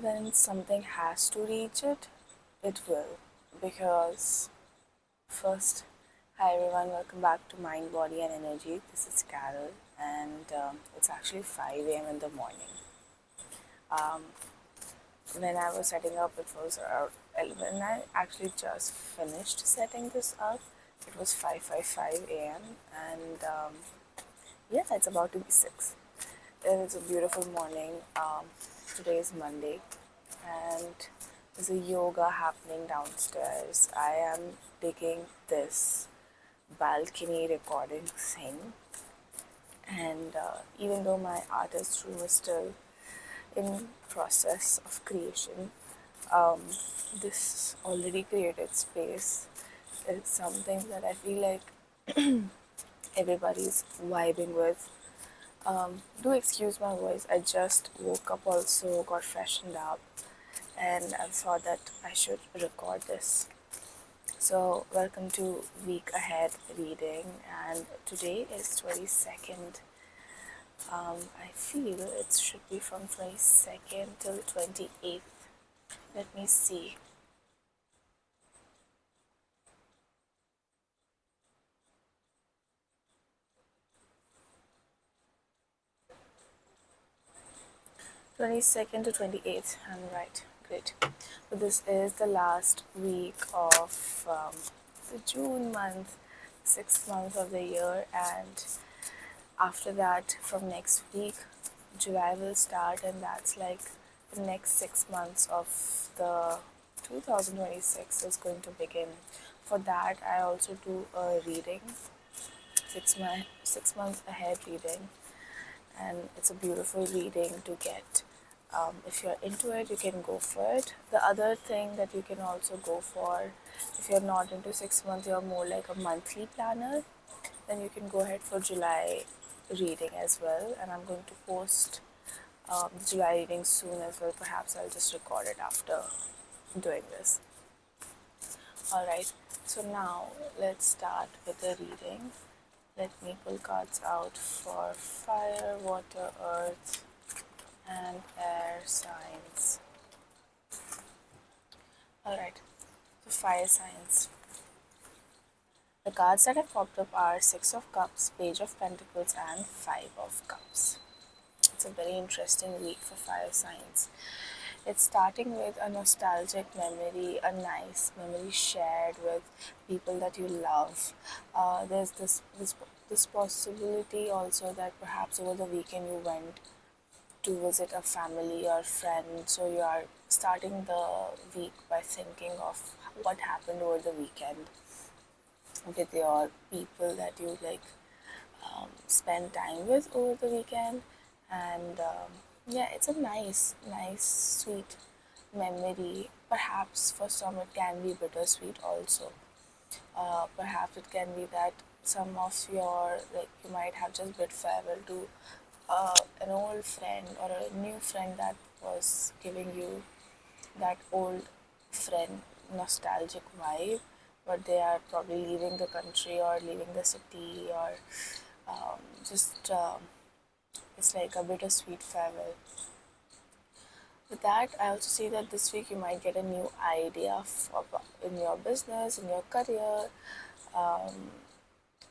when something has to reach it, it will. Because first, hi everyone, welcome back to Mind, Body, and Energy. This is Carol, and it's actually 5 a.m. in the morning. Um, when I was setting up, it was around 11. I actually just finished setting this up. It was 5:55 a.m. and yeah, it's about to be 6. It is a beautiful morning. Today is Monday, and there's a yoga happening downstairs. I am taking this balcony recording thing, and even though my artist room is still in process of creation, um, this already created space is something that I feel like everybody's vibing with. Do excuse my voice, I just woke up, also got freshened up, and I thought that I should record this. So, welcome to Week Ahead Reading, and today is 22nd. I feel it should be from 22nd till 28th. Let me see. #22 to 28th. I'm right. Great. So this is the last week of the June month, 6th month of the year, and after that, from next week, July will start, and that's like the next 6 months of the 2026 is going to begin. For that, I also do a reading, 6 months ahead reading, and it's a beautiful reading to get. If you're into it, you can go for it. The other thing that you can also go for, if you're not into 6 months, you're more like a monthly planner, then you can go ahead for July reading as well. And I'm going to post the July reading soon as well. Perhaps I'll just record it after doing this. Alright, so now let's start with the reading. Let me pull cards out for fire, water, earth, and air signs. Alright, so fire signs. The cards that have popped up are Six of Cups, Page of Pentacles, and Five of Cups. It's a very interesting week for fire signs. It's starting with a nostalgic memory, a nice memory shared with people that you love. There's this possibility also that perhaps over the weekend you went to visit a family or friend, so you are starting the week by thinking of what happened over the weekend with your people that you like spend time with over the weekend. And yeah, it's a nice sweet memory. Perhaps for some it can be bittersweet also. Perhaps it can be that some of your, like, you might have just bid farewell to an old friend or a new friend that was giving you that old friend nostalgic vibe, but they are probably leaving the country or leaving the city, or just it's like a bittersweet farewell. With that, I also see that this week you might get a new idea in your business, in your career,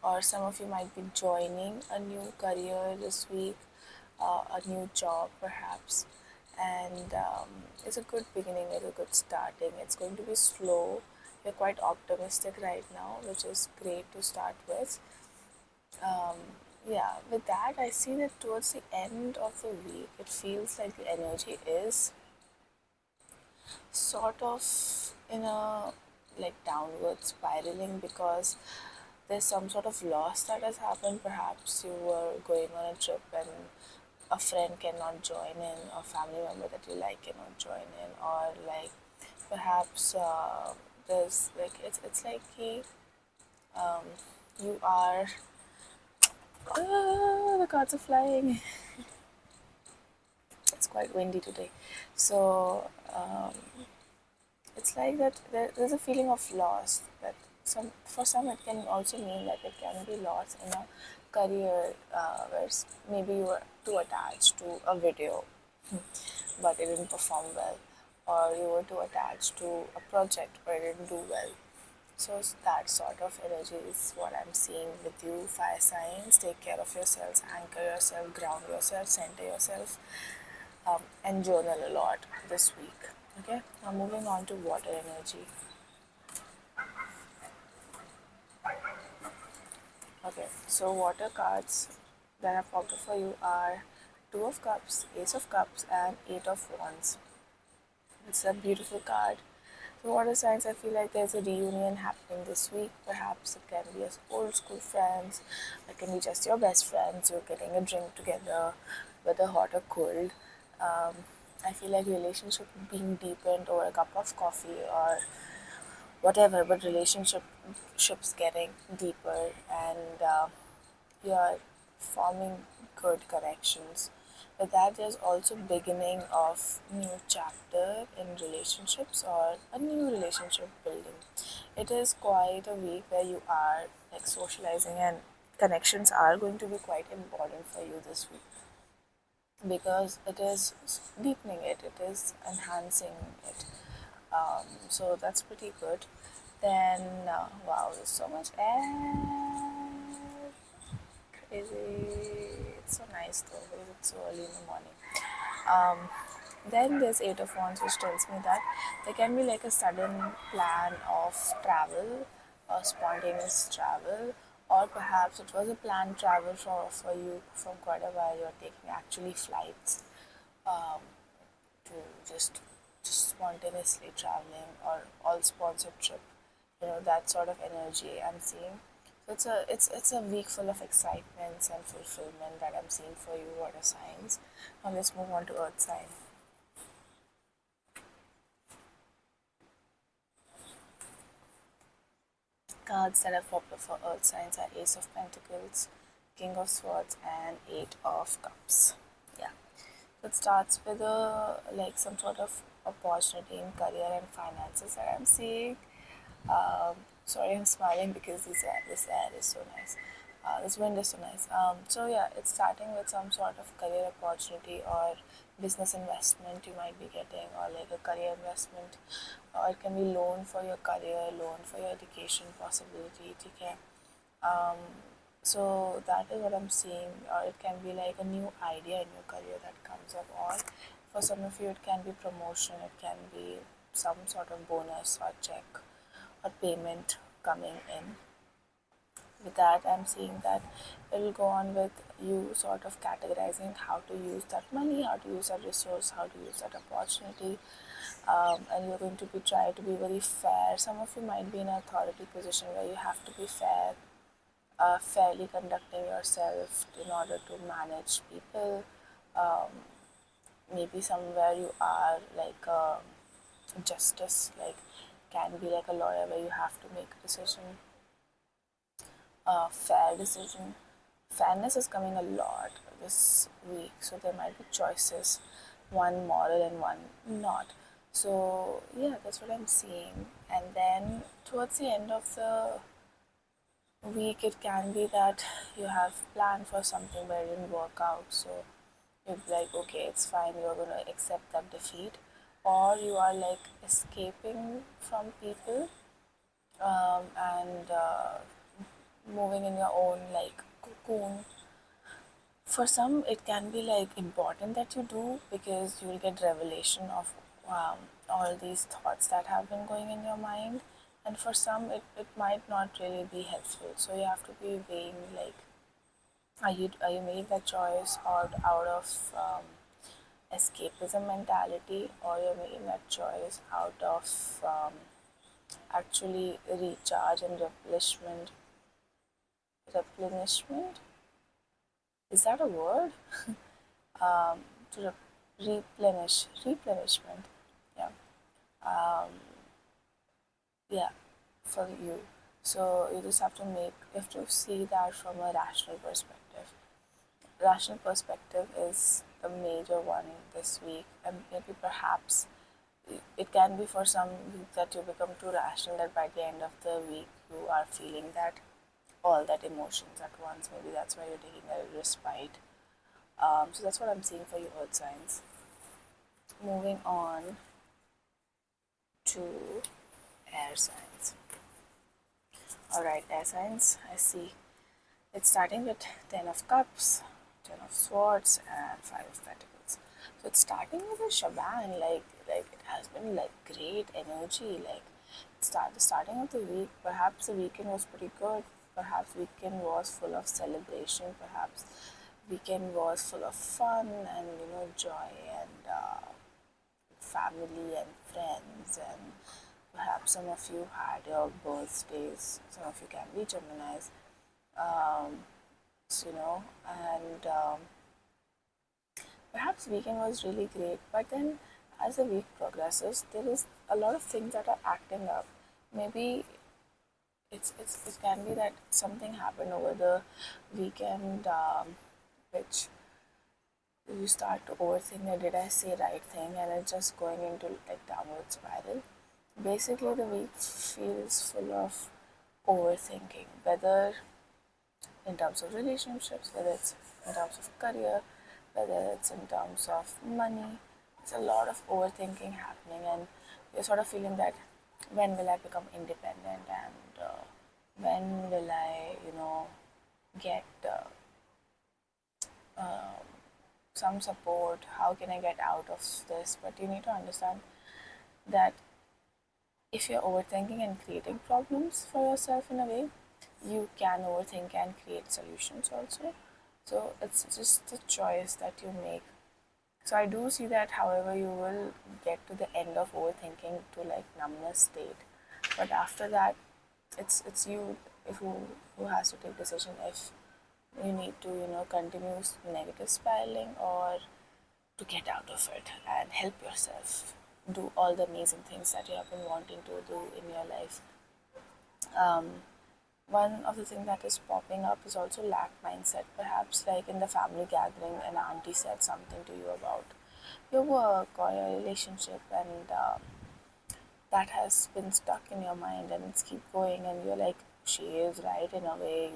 or some of you might be joining a new career this week, a new job perhaps. And it's a good beginning, it's a good starting. It's going to be slow. You're quite optimistic right now, which is great to start with. Yeah, with that, I see that towards the end of the week, it feels like the energy is sort of in a like downward spiraling, because there's some sort of loss that has happened. Perhaps you were going on a trip and a friend cannot join in, a family member that you like cannot join in, or like perhaps there's like it's like you are the cards are flying. It's quite windy today, so it's like that there's a feeling of loss, that for some it can also mean that it can be lost in a career where maybe you are too attached to a video, but it didn't perform well, or you were too attached to a project but it didn't do well. So that sort of energy is what I'm seeing with you, fire signs. Take care of yourselves, anchor yourself, ground yourself, center yourself, and journal a lot this week. Okay, now moving on to water energy. Okay, so water cards that I've popped up for you are Two of Cups, Ace of Cups, and Eight of Wands. It's a beautiful card. So water signs, I feel like there's a reunion happening this week. Perhaps it can be as old school friends, it can be just your best friends. You're getting a drink together, whether hot or cold. Um, I feel like relationship being deepened over a cup of coffee or whatever, but relationships getting deeper, and you're forming good connections. With that, there's also beginning of new chapter in relationships or a new relationship building. It is quite a week where you are like socializing, and connections are going to be quite important for you this week because it is deepening it, it is enhancing it. So that's pretty good. Then, wow, there's so much air. Crazy. It's so nice though because it's so early in the morning. Um, then there's Eight of Wands, which tells me that there can be like a sudden plan of travel, or spontaneous travel, or perhaps it was a planned travel for you from quite a while. You're taking actually flights um, to just spontaneously traveling, or all sponsored trip. You know, that sort of energy I'm seeing. So it's a week full of excitements and fulfillment that I'm seeing for you, water signs. Now let's move on to earth sign. Cards that have popped up for earth signs are Ace of Pentacles, King of Swords, and Eight of Cups. Yeah. So it starts with a like some sort of opportunity in career and finances that I'm seeing. Sorry, I'm smiling because this air is so nice. This wind is so nice. So yeah, it's starting with some sort of career opportunity or business investment you might be getting, or like a career investment, or it can be loan for your career, loan for your education possibility. Okay. Um, so that is what I'm seeing. Or it can be like a new idea in your career that comes up, or for some of you it can be promotion, it can be some sort of bonus or check or payment coming in. With that, I'm seeing that it will go on with you sort of categorizing how to use that money, how to use that resource, how to use that opportunity, and you're going to be try to be very fair. Some of you might be in an authority position where you have to be fair, fairly conducting yourself in order to manage people. Um, Maybe somewhere you are like justice, like can be like a lawyer where you have to make a decision, a fair decision. Fairness is coming a lot this week, so there might be choices, one moral and one not. So yeah, that's what I'm seeing. And then towards the end of the week, it can be that you have planned for something but it didn't work out. So you're like, okay, it's fine, you're gonna accept that defeat, or you are like escaping from people, and moving in your own like cocoon. For some, it can be like important that you do because you will get revelation of all these thoughts that have been going in your mind. And for some, it might not really be helpful. So you have to be weighing like, are you making that choice out of escapism mentality, or you're making that choice out of actually recharge and replenishment, is that a word? To replenishment, yeah. um, yeah, for you. So you just have to you have to see that from a rational perspective is the major one this week. And maybe perhaps it can be for some week that you become too rational, that by the end of the week you are feeling that all that emotions at once. Maybe that's why you're taking a respite. So that's what I'm seeing for you, earth signs. moving on to air signs. Alright, air signs, I see. It's starting with 10 of Cups, 10 of Swords, and 5 of Pentacles. So it's starting with a shebang, like it has been like great energy. Like the starting of the week, perhaps the weekend was pretty good. Perhaps weekend was full of celebration. Perhaps weekend was full of fun and joy and family and friends, and perhaps some of you had your birthdays. Some of you can be Geminis, and perhaps weekend was really great. But then, as the week progresses, there is a lot of things that are acting up. Maybe it can be that something happened over the weekend, which you start to overthink that did I say right thing, and it's just going into like downward spiral. Basically, the week feels full of overthinking, whether in terms of relationships, whether it's in terms of career, whether it's in terms of money. It's a lot of overthinking happening, and you're sort of feeling that when will I become independent, and when will I, get some support? How can I get out of this? But you need to understand that if you're overthinking and creating problems for yourself in a way, you can overthink and create solutions also. So it's just the choice that you make. So I do see that, however, you will get to the end of overthinking to like numbness state, but after that, it's you who has to take decision if you need to continue negative spiraling, or to get out of it and help yourself do all the amazing things that you have been wanting to do in your life. One of the things that is popping up is also lack mindset. Perhaps, like in the family gathering, an auntie said something to you about your work or your relationship, and that has been stuck in your mind, and it's keep going, and you're like, she is right in a way,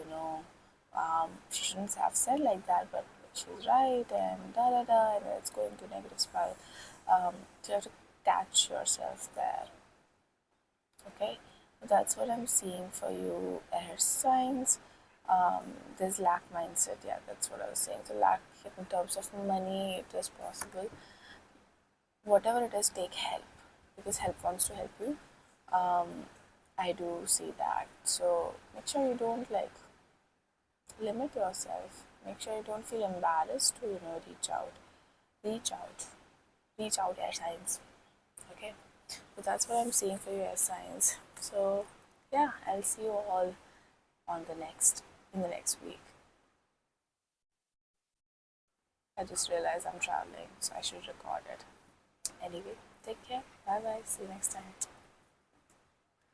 she shouldn't have said like that, but she's right, and da da da, and it's going to negative spiral. So you have to catch yourself there. Okay, that's what I'm seeing for you, air signs. There's lack mindset. Yeah, that's what I was saying. So lack in terms of money, it is possible. Whatever it is, take help, because help wants to help you. I do see that. So make sure you don't like limit yourself. Make sure you don't feel embarrassed to reach out. Reach out. Reach out, air signs. Okay. So that's what I'm seeing for you, air signs. So yeah, I'll see you all on in the next week. I just realized I'm traveling, so I should record it. Anyway, take care. Bye bye. See you next time.